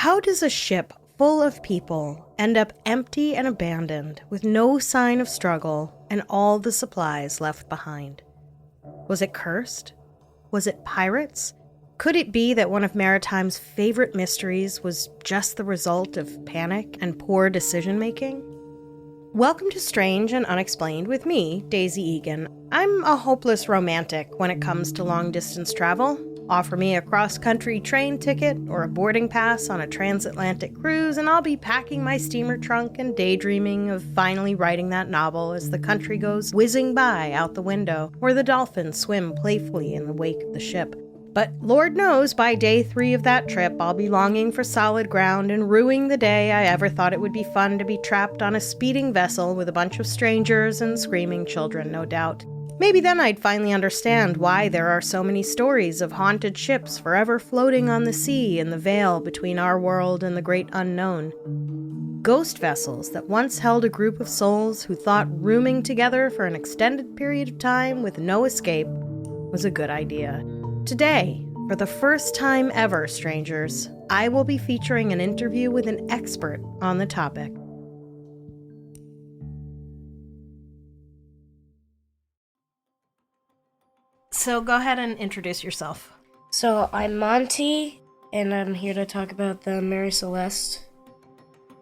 How does a ship full of people end up empty and abandoned with no sign of struggle and all the supplies left behind? Was it cursed? Was it pirates? Could it be that one of Maritime's favorite mysteries was just the result of panic and poor decision-making? Welcome to Strange and Unexplained with me, Daisy Egan. I'm a hopeless romantic when it comes to long-distance travel. Offer me a cross-country train ticket or a boarding pass on a transatlantic cruise, and I'll be packing my steamer trunk and daydreaming of finally writing that novel as the country goes whizzing by out the window, or the dolphins swim playfully in the wake of the ship. But Lord knows by day 3 of that trip, I'll be longing for solid ground and ruining the day I ever thought it would be fun to be trapped on a speeding vessel with a bunch of strangers and screaming children, no doubt. Maybe then I'd finally understand why there are so many stories of haunted ships forever floating on the sea in the veil between our world and the great unknown. Ghost vessels that once held a group of souls who thought rooming together for an extended period of time with no escape was a good idea. Today, for the first time ever, strangers, I will be featuring an interview with an expert on the topic. So go ahead and introduce yourself. So I'm Monty, and I'm here to talk about the Mary Celeste.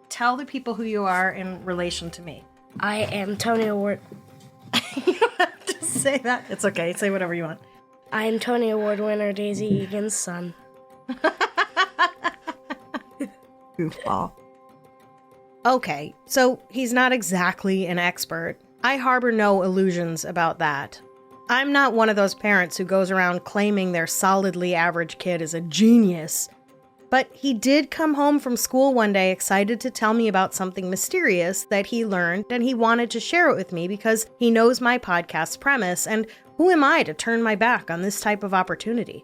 Tell the people who you are in relation to me. I am Tony Award. You don't have to say that. It's okay. Say whatever you want. I am Tony Award winner Daisy Egan's son. Goofball. Okay, so he's not exactly an expert. I harbor no illusions about that. I'm not one of those parents who goes around claiming their solidly average kid is a genius. But he did come home from school one day excited to tell me about something mysterious that he learned, and he wanted to share it with me because he knows my podcast's premise, and who am I to turn my back on this type of opportunity?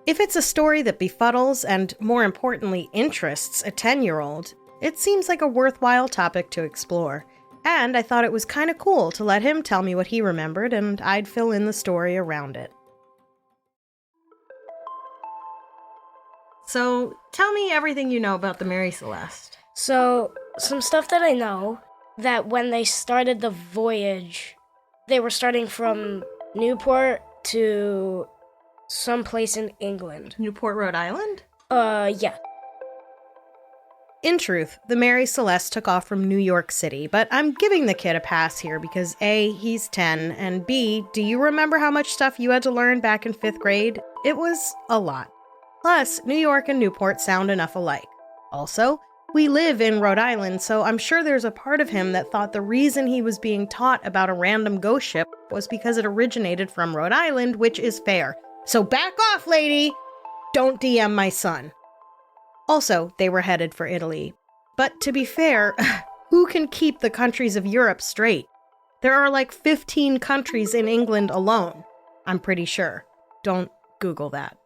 If it's a story that befuddles and, more importantly, interests a 10-year-old, it seems like a worthwhile topic to explore. And I thought it was kind of cool to let him tell me what he remembered, and I'd fill in the story around it. So, tell me everything you know about the Mary Celeste. So, some stuff that I know, that when they started the voyage, they were starting from Newport to someplace in England. Newport, Rhode Island? Yeah. In truth, the Mary Celeste took off from New York City, but I'm giving the kid a pass here because A, he's 10, and B, do you remember how much stuff you had to learn back in 5th grade? It was a lot. Plus, New York and Newport sound enough alike. Also, we live in Rhode Island, so I'm sure there's a part of him that thought the reason he was being taught about a random ghost ship was because it originated from Rhode Island, which is fair. So back off, lady! Don't DM my son. Also, they were headed for Italy. But to be fair, who can keep the countries of Europe straight? There are like 15 countries in England alone, I'm pretty sure. Don't Google that.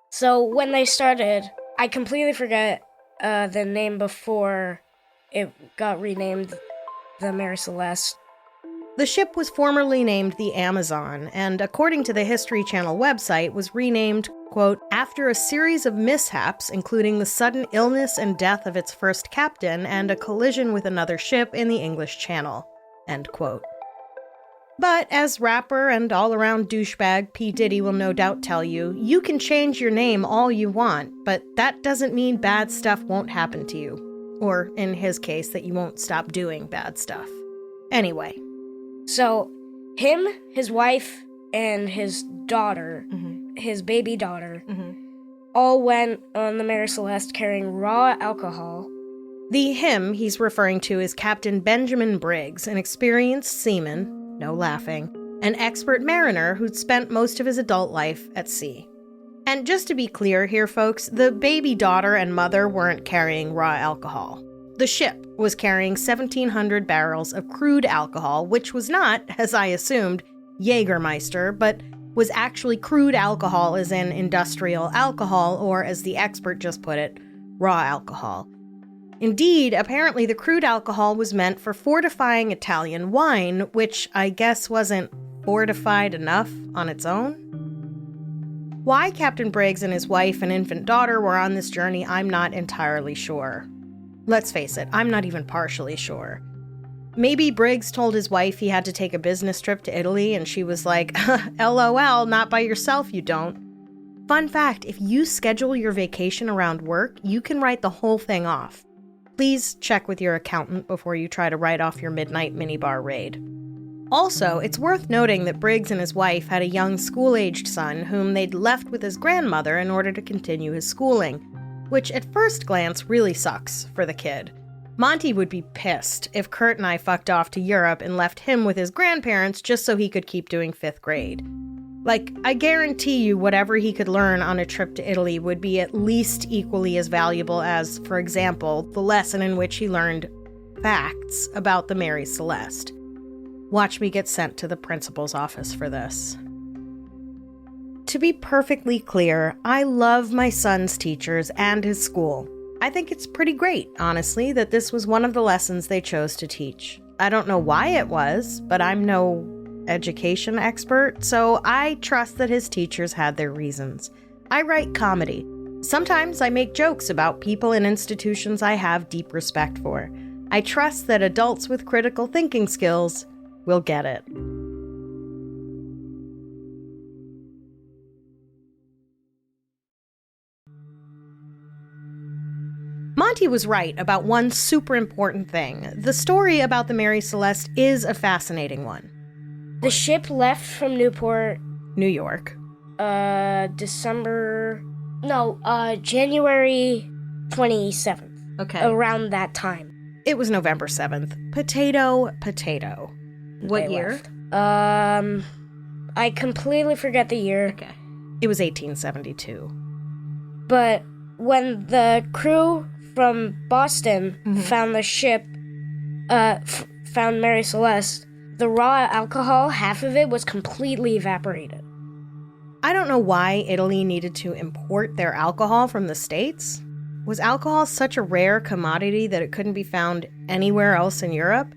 So when they started, I completely forget the name before it got renamed the Mary Celeste. The ship was formerly named the Amazon, and according to the History Channel website, was renamed, quote, after a series of mishaps, including the sudden illness and death of its first captain and a collision with another ship in the English Channel, end quote. But as rapper and all-around douchebag P. Diddy will no doubt tell you, you can change your name all you want, but that doesn't mean bad stuff won't happen to you. Or, in his case, that you won't stop doing bad stuff. Anyway. So, him, his wife, and his daughter, his baby daughter, all went on the Mary Celeste carrying raw alcohol. The him he's referring to is Captain Benjamin Briggs, an experienced seaman, no laughing, an expert mariner who'd spent most of his adult life at sea. And just to be clear here, folks, the baby daughter and mother weren't carrying raw alcohol. The ship was carrying 1,700 barrels of crude alcohol, which was not, as I assumed, Jägermeister, but was actually crude alcohol as in industrial alcohol, or as the expert just put it, raw alcohol. Indeed, apparently the crude alcohol was meant for fortifying Italian wine, which I guess wasn't fortified enough on its own. Why Captain Briggs and his wife and infant daughter were on this journey, I'm not entirely sure. Let's face it, I'm not even partially sure. Maybe Briggs told his wife he had to take a business trip to Italy, and she was like, LOL, not by yourself, you don't. Fun fact, if you schedule your vacation around work, you can write the whole thing off. Please check with your accountant before you try to write off your midnight minibar raid. Also, it's worth noting that Briggs and his wife had a young school-aged son whom they'd left with his grandmother in order to continue his schooling, which at first glance really sucks for the kid. Monty would be pissed if Kurt and I fucked off to Europe and left him with his grandparents just so he could keep doing 5th grade. Like, I guarantee you whatever he could learn on a trip to Italy would be at least equally as valuable as, for example, the lesson in which he learned facts about the Mary Celeste. Watch me get sent to the principal's office for this. To be perfectly clear, I love my son's teachers and his school. I think it's pretty great, honestly, that this was one of the lessons they chose to teach. I don't know why it was, but I'm no education expert, so I trust that his teachers had their reasons. I write comedy. Sometimes I make jokes about people and institutions I have deep respect for. I trust that adults with critical thinking skills will get it. Monty was right about one super important thing. The story about the Mary Celeste is a fascinating one. The ship left from Newport, New York. January 27th. Okay. Around that time. It was November 7th. Potato. What They year? left. I completely forget the year. Okay. It was 1872. But when the crew from Boston found the ship, found Mary Celeste, the raw alcohol, half of it was completely evaporated. I don't know why Italy needed to import their alcohol from the States. Was alcohol such a rare commodity that it couldn't be found anywhere else in Europe?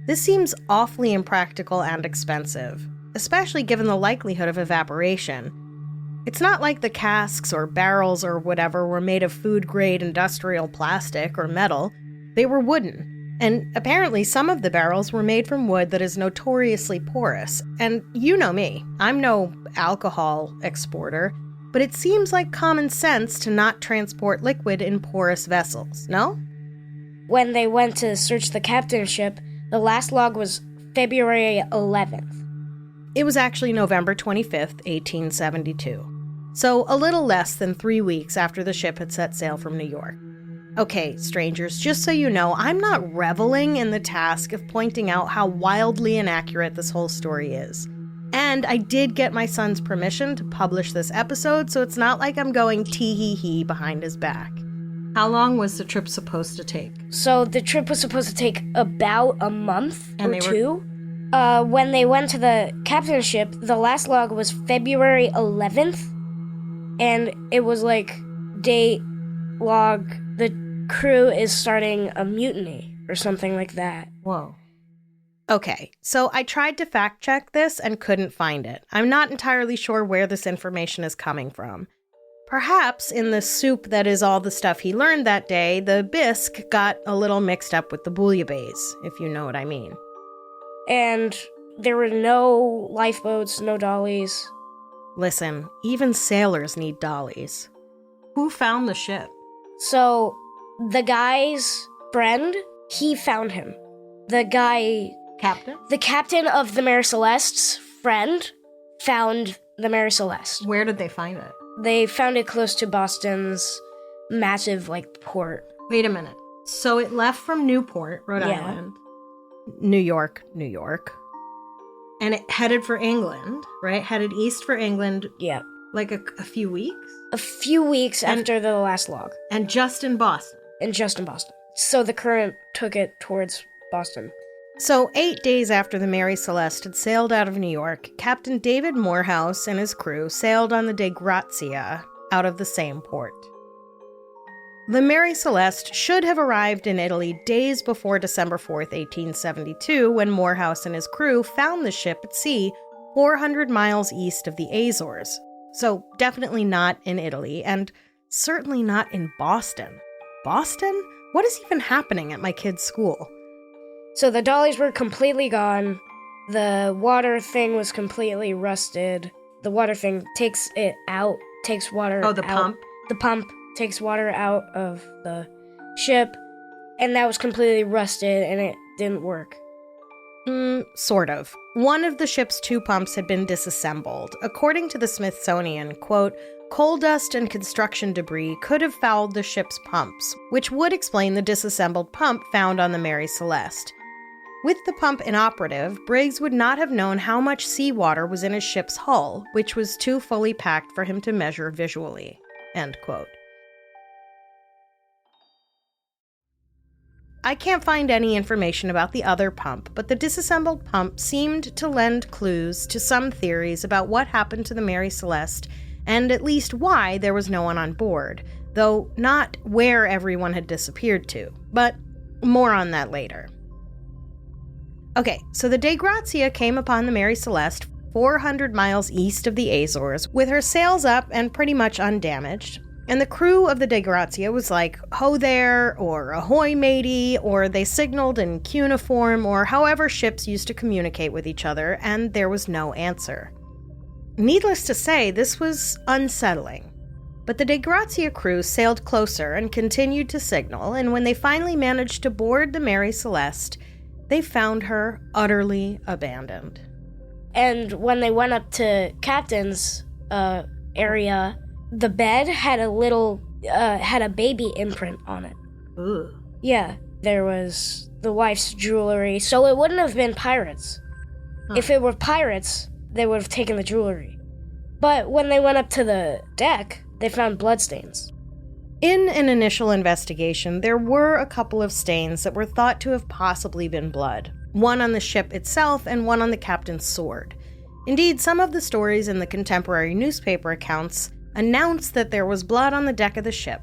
This seems awfully impractical and expensive, especially given the likelihood of evaporation. It's not like the casks or barrels or whatever were made of food-grade industrial plastic or metal. They were wooden. And apparently some of the barrels were made from wood that is notoriously porous. And you know me, I'm no alcohol exporter, but it seems like common sense to not transport liquid in porous vessels, no? When they went to search the captain's ship, the last log was February 11th. It was actually November 25th, 1872. So a little less than 3 weeks after the ship had set sail from New York. Okay, strangers, just so you know, I'm not reveling in the task of pointing out how wildly inaccurate this whole story is. And I did get my son's permission to publish this episode, so it's not like I'm going tee-hee-hee behind his back. How long was the trip supposed to take? So the trip was supposed to take about a month And or two. When they went to the captain's ship, the last log was February 11th. And it was like, date, log, the crew is starting a mutiny or something like that. Whoa. Okay, so I tried to fact check this and couldn't find it. I'm not entirely sure where this information is coming from. Perhaps in the soup that is all the stuff he learned that day, the bisque got a little mixed up with the bouillabaisse, if you know what I mean. And there were no lifeboats, no dollies. Listen, even sailors need dollies. Who found the ship? So the guy's friend, he found him. Captain? The captain of the Mary Celeste's friend found the Mary Celeste. Where did they find it? They found it close to Boston's massive, port. Wait a minute. So it left from Newport, Rhode Island. New York. And it headed for England, right? Headed east for England. Yeah. Like a few weeks? A few weeks after the last log. And just in Boston. So the current took it towards Boston. So 8 days after the Mary Celeste had sailed out of New York, Captain David Morehouse and his crew sailed on the De Grazia out of the same port. The Mary Celeste should have arrived in Italy days before December 4th, 1872, when Morehouse and his crew found the ship at sea 400 miles east of the Azores. so definitely not in Italy, and certainly not in Boston. Boston? What is even happening at my kid's school? So the dollies were completely gone. The water thing was completely rusted. The water thing takes water out. Oh, the pump? The pump takes water out of the ship, and that was completely rusted, and it didn't work. Sort of. One of the ship's 2 pumps had been disassembled. According to the Smithsonian, quote, coal dust and construction debris could have fouled the ship's pumps, which would explain the disassembled pump found on the Mary Celeste. With the pump inoperative, Briggs would not have known how much seawater was in his ship's hull, which was too fully packed for him to measure visually. End quote. I can't find any information about the other pump, but the disassembled pump seemed to lend clues to some theories about what happened to the Mary Celeste, and at least why there was no one on board, though not where everyone had disappeared to. But more on that later. Okay, so the Dei Grazia came upon the Mary Celeste 400 miles east of the Azores, with her sails up and pretty much undamaged. And the crew of the Dei Grazia was like, ho there, or ahoy matey, or they signaled in cuneiform, or however ships used to communicate with each other, and there was no answer. Needless to say, this was unsettling. But the Dei Grazia crew sailed closer and continued to signal, and when they finally managed to board the Mary Celeste, they found her utterly abandoned. And when they went up to Captain's area, the bed had a baby imprint on it. Ooh. Yeah, there was the wife's jewelry, so it wouldn't have been pirates. Huh. If it were pirates, they would have taken the jewelry. But when they went up to the deck, they found bloodstains. In an initial investigation, there were a couple of stains that were thought to have possibly been blood, one on the ship itself and one on the captain's sword. Indeed, some of the stories in the contemporary newspaper accounts announced that there was blood on the deck of the ship,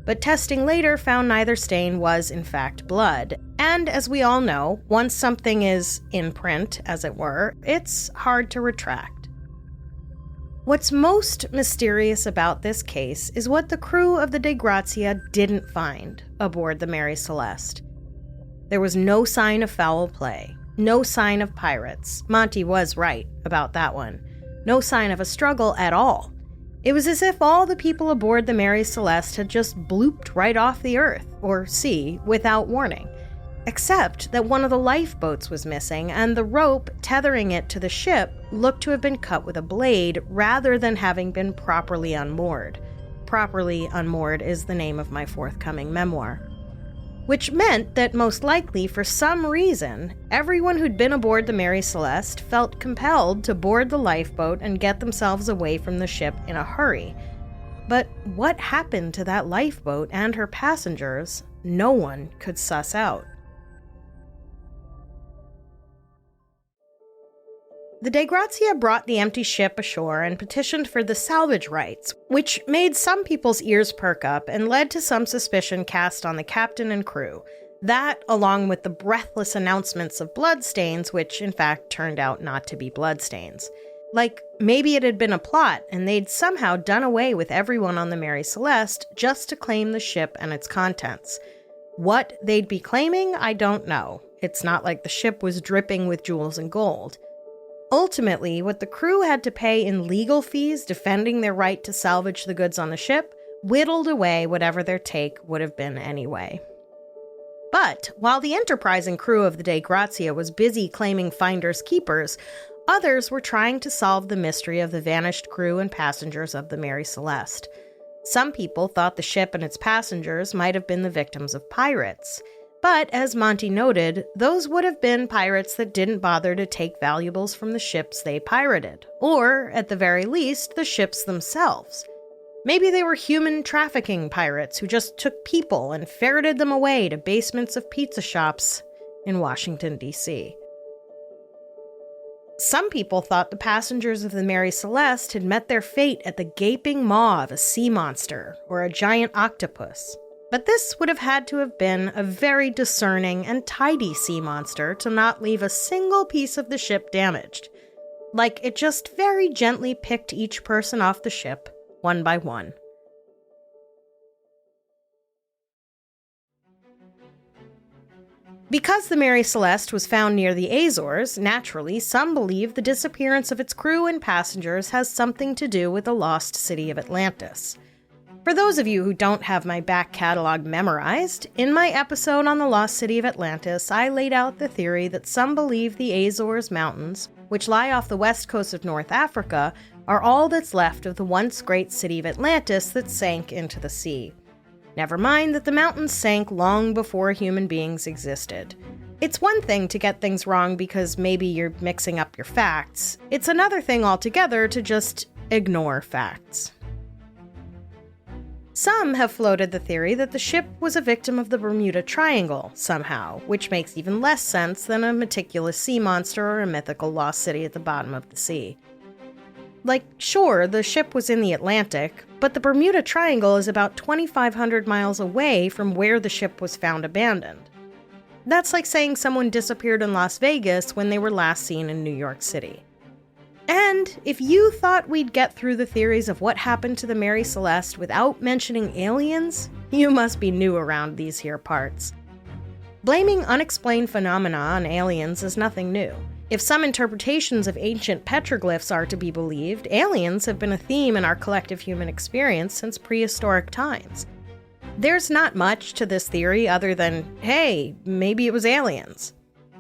but testing later found neither stain was in fact blood. And as we all know, once something is in print, as it were, it's hard to retract. What's most mysterious about this case is what the crew of the Dei Grazia didn't find aboard the Mary Celeste. There was no sign of foul play, no sign of pirates. Monty was right about that one. No sign of a struggle at all. It was as if all the people aboard the Mary Celeste had just blooped right off the earth, or sea, without warning. Except that one of the lifeboats was missing, and the rope tethering it to the ship looked to have been cut with a blade rather than having been properly unmoored. Properly Unmoored is the name of my forthcoming memoir. Which meant that most likely, for some reason, everyone who'd been aboard the Mary Celeste felt compelled to board the lifeboat and get themselves away from the ship in a hurry. But what happened to that lifeboat and her passengers, no one could suss out. The Dei Grazia brought the empty ship ashore and petitioned for the salvage rights, which made some people's ears perk up and led to some suspicion cast on the captain and crew. That, along with the breathless announcements of bloodstains, which in fact turned out not to be bloodstains. Like, maybe it had been a plot and they'd somehow done away with everyone on the Mary Celeste just to claim the ship and its contents. What they'd be claiming, I don't know. It's not like the ship was dripping with jewels and gold. Ultimately, what the crew had to pay in legal fees defending their right to salvage the goods on the ship whittled away whatever their take would have been anyway. But while the enterprising crew of the Dei Grazia was busy claiming finders keepers, others were trying to solve the mystery of the vanished crew and passengers of the Mary Celeste. Some people thought the ship and its passengers might have been the victims of pirates. But, as Monty noted, those would have been pirates that didn't bother to take valuables from the ships they pirated, or, at the very least, the ships themselves. Maybe they were human trafficking pirates who just took people and ferreted them away to basements of pizza shops in Washington, D.C. Some people thought the passengers of the Mary Celeste had met their fate at the gaping maw of a sea monster or a giant octopus. But this would have had to have been a very discerning and tidy sea monster to not leave a single piece of the ship damaged. like it just very gently picked each person off the ship, one by one. Because the Mary Celeste was found near the Azores, naturally, some believe the disappearance of its crew and passengers has something to do with the lost city of Atlantis. For those of you who don't have my back catalog memorized, in my episode on the lost city of Atlantis, I laid out the theory that some believe the Azores Mountains, which lie off the west coast of North Africa, are all that's left of the once great city of Atlantis that sank into the sea. Never mind that the mountains sank long before human beings existed. It's one thing to get things wrong because maybe you're mixing up your facts. It's another thing altogether to just ignore facts. Some have floated the theory that the ship was a victim of the Bermuda Triangle, somehow, which makes even less sense than a meticulous sea monster or a mythical lost city at the bottom of the sea. Like, sure, the ship was in the Atlantic, but the Bermuda Triangle is about 2,500 miles away from where the ship was found abandoned. That's like saying someone disappeared in Las Vegas when they were last seen in New York City. And if you thought we'd get through the theories of what happened to the Mary Celeste without mentioning aliens, you must be new around these here parts. Blaming unexplained phenomena on aliens is nothing new. If some interpretations of ancient petroglyphs are to be believed, aliens have been a theme in our collective human experience since prehistoric times. There's not much to this theory other than, hey, maybe it was aliens.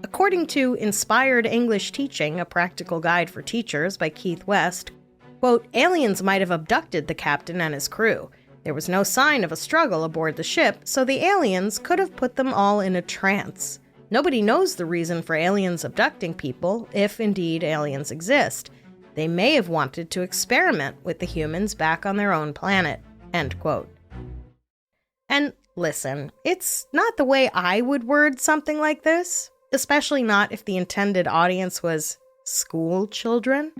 According to Inspired English Teaching, a practical guide for teachers by Keith West, quote, aliens might have abducted the captain and his crew. There was no sign of a struggle aboard the ship, so the aliens could have put them all in a trance. Nobody knows the reason for aliens abducting people, if indeed aliens exist. They may have wanted to experiment with the humans back on their own planet, end quote. And listen, it's not the way I would word something like this, especially not if the intended audience was school children.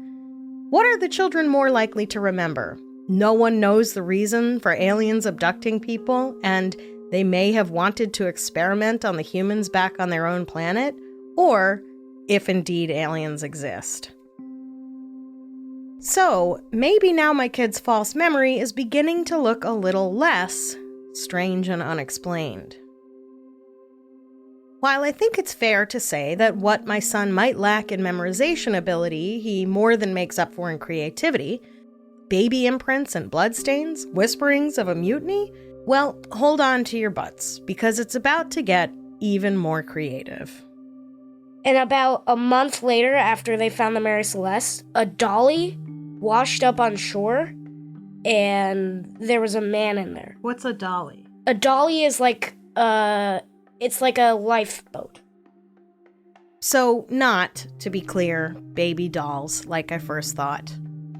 What are the children more likely to remember? No one knows the reason for aliens abducting people, and they may have wanted to experiment on the humans back on their own planet, or if indeed aliens exist. So, maybe now my kid's false memory is beginning to look a little less strange and unexplained. While I think it's fair to say that what my son might lack in memorization ability, he more than makes up for in creativity, baby imprints and bloodstains, whisperings of a mutiny, well, hold on to your butts, because it's about to get even more creative. And about a month later, after they found the Mary Celeste, a dolly washed up on shore, and there was a man in there. What's a dolly? A dolly is like, it's like a lifeboat. So, not, to be clear, baby dolls, like I first thought.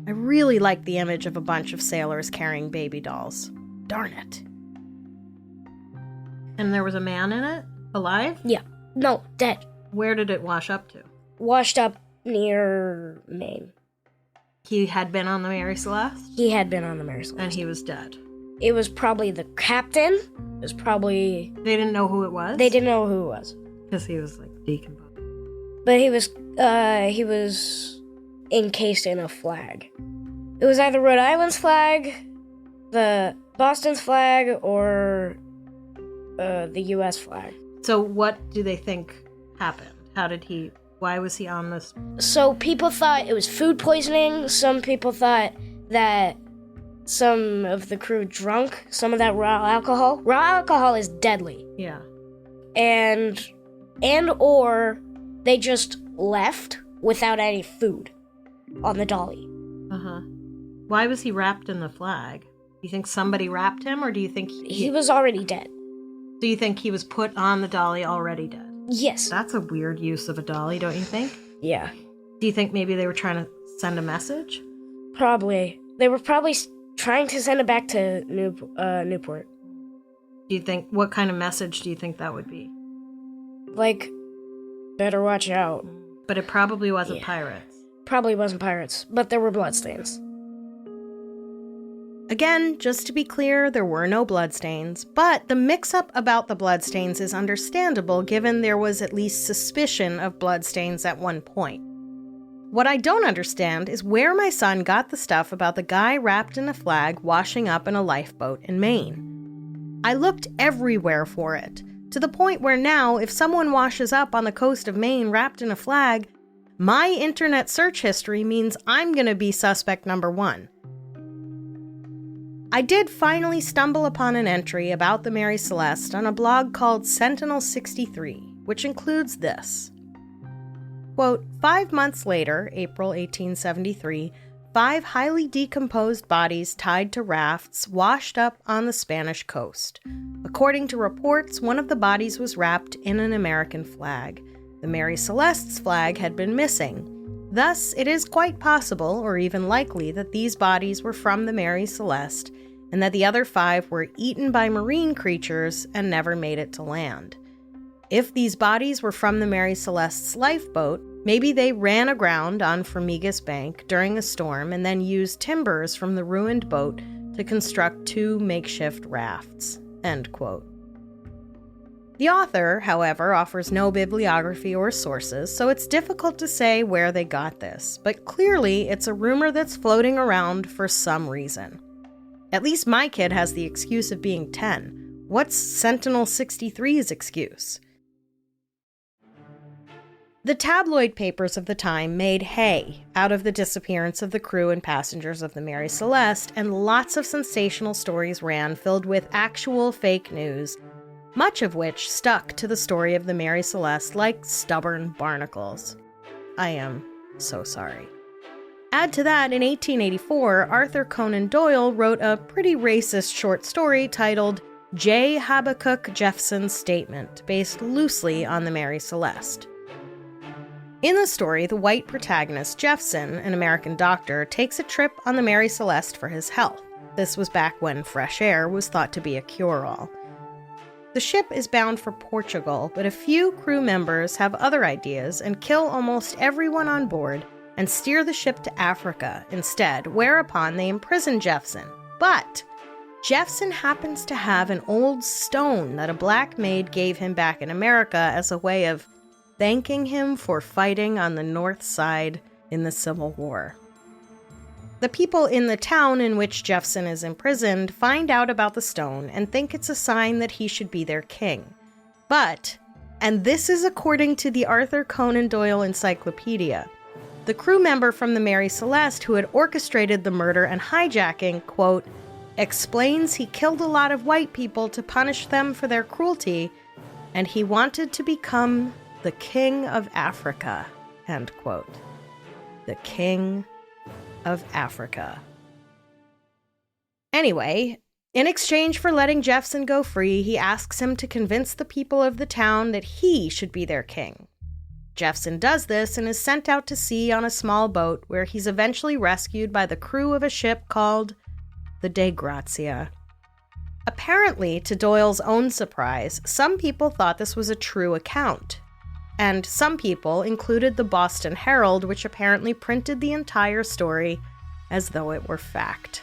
I really like the image of a bunch of sailors carrying baby dolls. Darn it. And there was a man in it? Alive? Yeah. No, dead. Where did it wash up to? Washed up near Maine. He had been on the Mary Celeste? He had been on the Mary Celeste. And he was dead. It was probably the captain. It was probably... They didn't know who it was? They didn't know who it was. Because he was, like, decomposed. But he was encased in a flag. It was either Rhode Island's flag, the Boston's flag, or the U.S. flag. So what do they think happened? Why was he on this? So people thought it was food poisoning. Some people thought that some of the crew drunk some of that raw alcohol. Raw alcohol is deadly. Yeah. And or they just left without any food on the dolly. Uh-huh. Why was he wrapped in the flag? Do you think somebody wrapped him, or do you think he was already dead? Do you think he was put on the dolly already dead? Yes. That's a weird use of a dolly, don't you think? Yeah. Do you think maybe they were trying to send a message? Probably. They were probably trying to send it back to Newport. Do you think, what kind of message do you think that would be? Like, better watch out. But it probably wasn't pirates. Probably wasn't pirates, but there were bloodstains. Again, just to be clear, there were no bloodstains, but the mix-up about the bloodstains is understandable given there was at least suspicion of bloodstains at one point. What I don't understand is where my son got the stuff about the guy wrapped in a flag washing up in a lifeboat in Maine. I looked everywhere for it, to the point where now, if someone washes up on the coast of Maine wrapped in a flag, my internet search history means I'm going to be suspect number 1. I did finally stumble upon an entry about the Mary Celeste on a blog called Sentinel 63, which includes this. Quote, 5 months later, April 1873, 5 highly decomposed bodies tied to rafts washed up on the Spanish coast. According to reports, one of the bodies was wrapped in an American flag. The Mary Celeste's flag had been missing. Thus, it is quite possible, or even likely, that these bodies were from the Mary Celeste, and that the other 5 were eaten by marine creatures and never made it to land. If these bodies were from the Mary Celeste's lifeboat, maybe they ran aground on Formigas Bank during a storm and then used timbers from the ruined boat to construct 2 makeshift rafts. End quote. The author, however, offers no bibliography or sources, so it's difficult to say where they got this, but clearly it's a rumor that's floating around for some reason. At least my kid has the excuse of being 10. What's Sentinel 63's excuse? The tabloid papers of the time made hay out of the disappearance of the crew and passengers of the Mary Celeste, and lots of sensational stories ran filled with actual fake news, much of which stuck to the story of the Mary Celeste like stubborn barnacles. I am so sorry. Add to that, in 1884, Arthur Conan Doyle wrote a pretty racist short story titled J. Habakkuk Jeffson's Statement, based loosely on the Mary Celeste. In the story, the white protagonist, Jeffson, an American doctor, takes a trip on the Mary Celeste for his health. This was back when fresh air was thought to be a cure-all. The ship is bound for Portugal, but a few crew members have other ideas and kill almost everyone on board and steer the ship to Africa instead, whereupon they imprison Jeffson. But Jeffson happens to have an old stone that a black maid gave him back in America as a way of thanking him for fighting on the North Side in the Civil War. The people in the town in which Jeffson is imprisoned find out about the stone and think it's a sign that he should be their king. But, and this is according to the Arthur Conan Doyle Encyclopedia, the crew member from the Mary Celeste who had orchestrated the murder and hijacking, quote, explains he killed a lot of white people to punish them for their cruelty, and he wanted to become the King of Africa, end quote. The King of Africa. Anyway, in exchange for letting Jeffson go free, he asks him to convince the people of the town that he should be their king. Jeffson does this and is sent out to sea on a small boat where he's eventually rescued by the crew of a ship called the Dei Grazia. Apparently, to Doyle's own surprise, some people thought this was a true account. And some people included the Boston Herald, which apparently printed the entire story as though it were fact.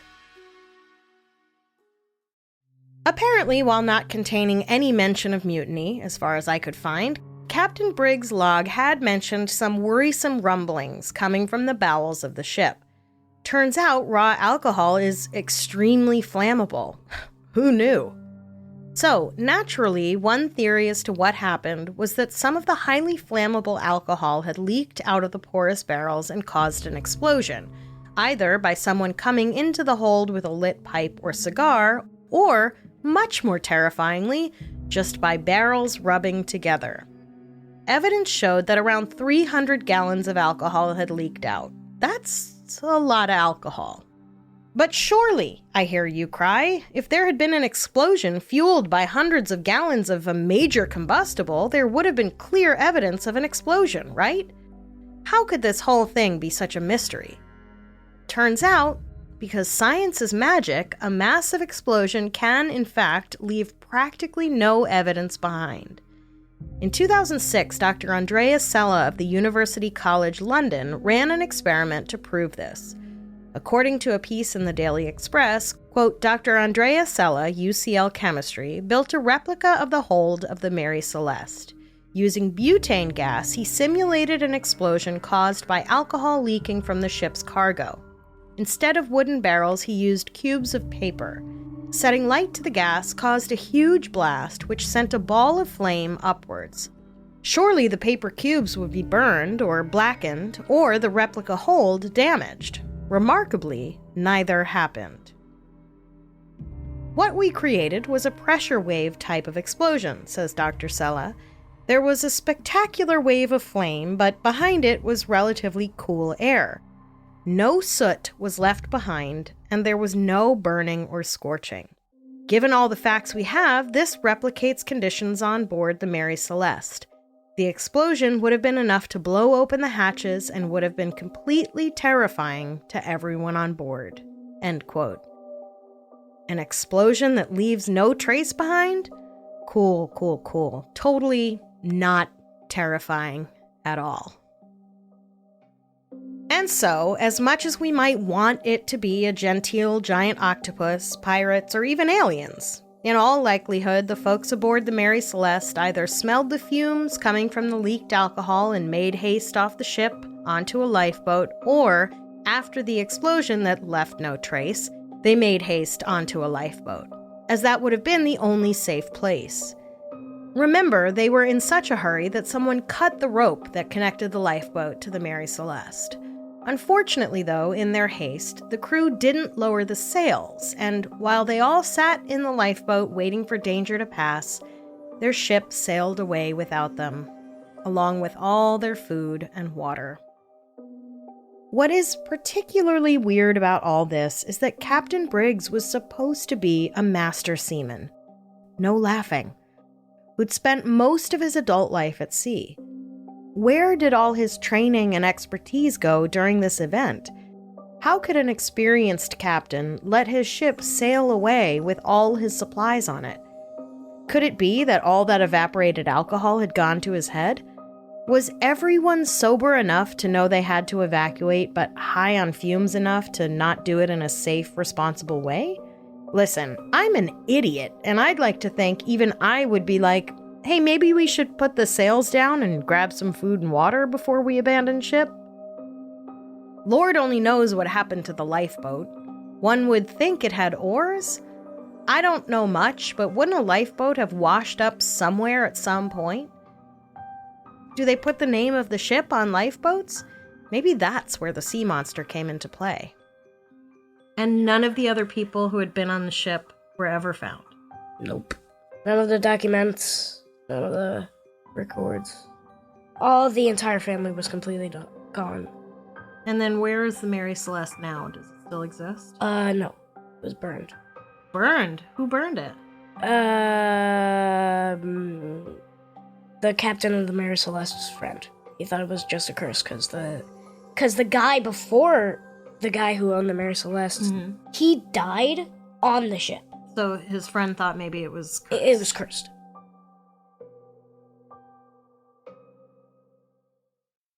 Apparently, while not containing any mention of mutiny, as far as I could find, Captain Briggs' log had mentioned some worrisome rumblings coming from the bowels of the ship. Turns out raw alcohol is extremely flammable. Who knew? So, naturally, one theory as to what happened was that some of the highly flammable alcohol had leaked out of the porous barrels and caused an explosion, either by someone coming into the hold with a lit pipe or cigar, or, much more terrifyingly, just by barrels rubbing together. Evidence showed that around 300 gallons of alcohol had leaked out. That's a lot of alcohol. But surely, I hear you cry, if there had been an explosion fueled by hundreds of gallons of a major combustible, there would have been clear evidence of an explosion, right? How could this whole thing be such a mystery? Turns out, because science is magic, a massive explosion can, in fact, leave practically no evidence behind. In 2006, Dr. Andrea Sella of the University College London ran an experiment to prove this. According to a piece in the Daily Express, quote, Dr. Andrea Sella, UCL Chemistry, built a replica of the hold of the Mary Celeste. Using butane gas, he simulated an explosion caused by alcohol leaking from the ship's cargo. Instead of wooden barrels, he used cubes of paper. Setting light to the gas caused a huge blast, which sent a ball of flame upwards. Surely the paper cubes would be burned or blackened, or the replica hold damaged. Remarkably, neither happened. What we created was a pressure wave type of explosion, says Dr. Sella. There was a spectacular wave of flame, but behind it was relatively cool air. No soot was left behind, and there was no burning or scorching. Given all the facts we have, this replicates conditions on board the Mary Celeste. The explosion would have been enough to blow open the hatches and would have been completely terrifying to everyone on board. End quote. An explosion that leaves no trace behind? Cool. Totally not terrifying at all. And so, as much as we might want it to be a genteel giant octopus, pirates, or even aliens, in all likelihood, the folks aboard the Mary Celeste either smelled the fumes coming from the leaked alcohol and made haste off the ship onto a lifeboat, or, after the explosion that left no trace, they made haste onto a lifeboat, as that would have been the only safe place. Remember, they were in such a hurry that someone cut the rope that connected the lifeboat to the Mary Celeste. Unfortunately, though, in their haste, the crew didn't lower the sails, and while they all sat in the lifeboat waiting for danger to pass, their ship sailed away without them, along with all their food and water. What is particularly weird about all this is that Captain Briggs was supposed to be a master seaman. No laughing. Who'd spent most of his adult life at sea. Where did all his training and expertise go during this event? How could an experienced captain let his ship sail away with all his supplies on it? Could it be that all that evaporated alcohol had gone to his head? Was everyone sober enough to know they had to evacuate, but high on fumes enough to not do it in a safe, responsible way? Listen, I'm an idiot, and I'd like to think even I would be like, hey, maybe we should put the sails down and grab some food and water before we abandon ship? Lord only knows what happened to the lifeboat. One would think it had oars. I don't know much, but wouldn't a lifeboat have washed up somewhere at some point? Do they put the name of the ship on lifeboats? Maybe that's where the sea monster came into play. And none of the other people who had been on the ship were ever found. Nope. None of the documents, none of the records. All the entire family was completely gone. And then where is the Mary Celeste now? Does it still exist? No. It was burned. Burned? Who burned it? The captain of the Mary Celeste's friend. He thought it was just a curse because the guy before the guy who owned the Mary Celeste, he died on the ship. So his friend thought maybe it was cursed. It was cursed.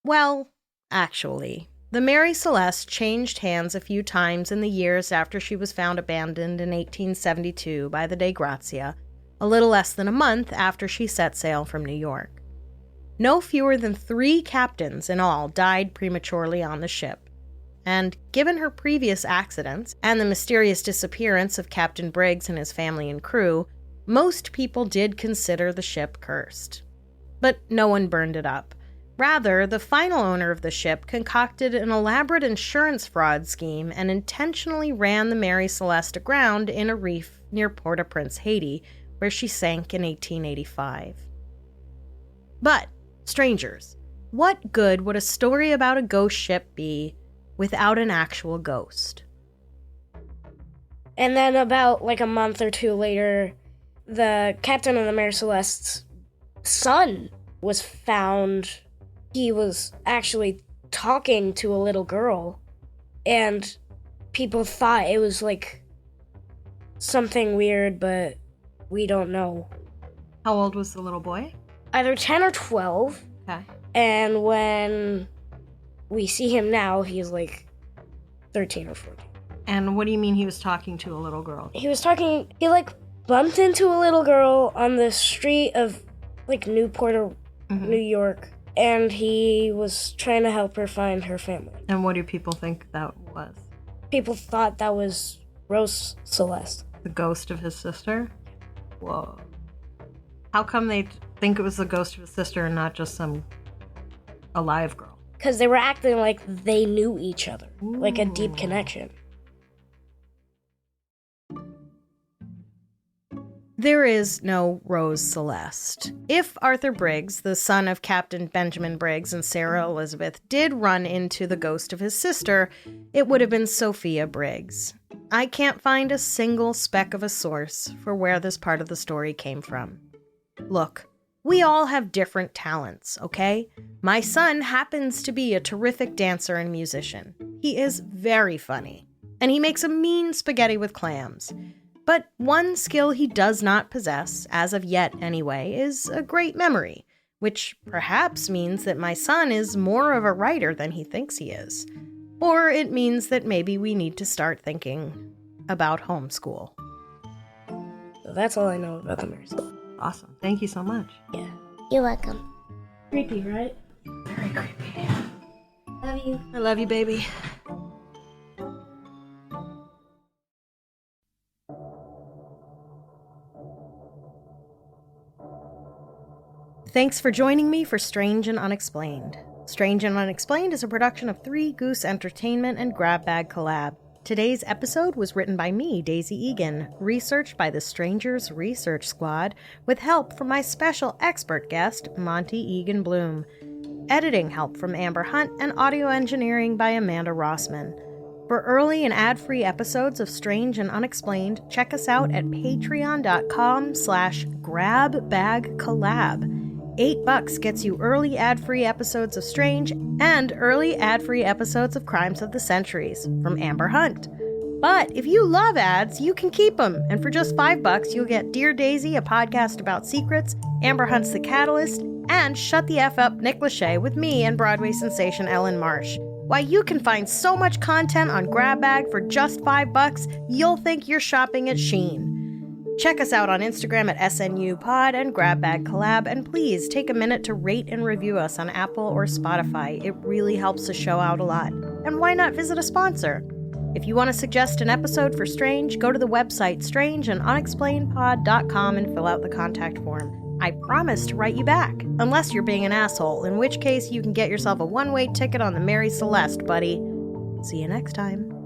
Well, actually, the Mary Celeste changed hands a few times in the years after she was found abandoned in 1872 by the Dei Grazia, a little less than a month after she set sail from New York. No fewer than 3 captains in all died prematurely on the ship. And given her previous accidents and the mysterious disappearance of Captain Briggs and his family and crew, most people did consider the ship cursed. But no one burned it up. Rather, the final owner of the ship concocted an elaborate insurance fraud scheme and intentionally ran the Mary Celeste aground in a reef near Port-au-Prince, Haiti, where she sank in 1885. But, strangers, what good would a story about a ghost ship be without an actual ghost? And then about a month or two later, the captain of the Mary Celeste's son was found. He was actually talking to a little girl, and people thought it was something weird, but we don't know. How old was the little boy? Either 10 or 12. Okay. And when we see him now, he's 13 or 14. And what do you mean he was talking to a little girl? He bumped into a little girl on the street of Newport or New York, and he was trying to help her find her family. And what do people think that was? People thought that was Rose Celeste. The ghost of his sister? Whoa. How come they think it was the ghost of his sister and not just some alive girl? Because they were acting like they knew each other, like a deep connection. There is no Rose Celeste. If Arthur Briggs, the son of Captain Benjamin Briggs and Sarah Elizabeth, did run into the ghost of his sister, it would have been Sophia Briggs. I can't find a single speck of a source for where this part of the story came from. Look, we all have different talents, okay? My son happens to be a terrific dancer and musician. He is very funny, and he makes a mean spaghetti with clams. But one skill he does not possess, as of yet anyway, is a great memory, which perhaps means that my son is more of a writer than he thinks he is. Or it means that maybe we need to start thinking about homeschool. So that's all I know about the Mary Celeste. Awesome. Thank you so much. Yeah. You're welcome. Creepy, right? Very creepy. Love you. I love you, baby. Thanks for joining me for Strange and Unexplained. Strange and Unexplained is a production of Three Goose Entertainment and Grab Bag Collab. Today's episode was written by me, Daisy Egan, researched by the Strangers Research Squad, with help from my special expert guest, Monty Egan Bloom. Editing help from Amber Hunt and audio engineering by Amanda Rossman. For early and ad-free episodes of Strange and Unexplained, check us out at patreon.com/grabbagcollab. $8 gets you early ad-free episodes of Strange and early ad-free episodes of Crimes of the Centuries from Amber Hunt. But if you love ads, you can keep them. And for just $5, you'll get Dear Daisy, a podcast about secrets, Amber Hunt's The Catalyst, and Shut the F Up, Nick Lachey with me and Broadway sensation Ellen Marsh. Why, you can find so much content on GrabBag for just $5, you'll think you're shopping at Shein. Check us out on Instagram at SNUPod and GrabBag Collab, and please take a minute to rate and review us on Apple or Spotify. It really helps the show out a lot. And why not visit a sponsor? If you want to suggest an episode for Strange, go to the website strangeandunexplainedpod.com and fill out the contact form. I promise to write you back, unless you're being an asshole, in which case you can get yourself a one-way ticket on the Mary Celeste, buddy. See you next time.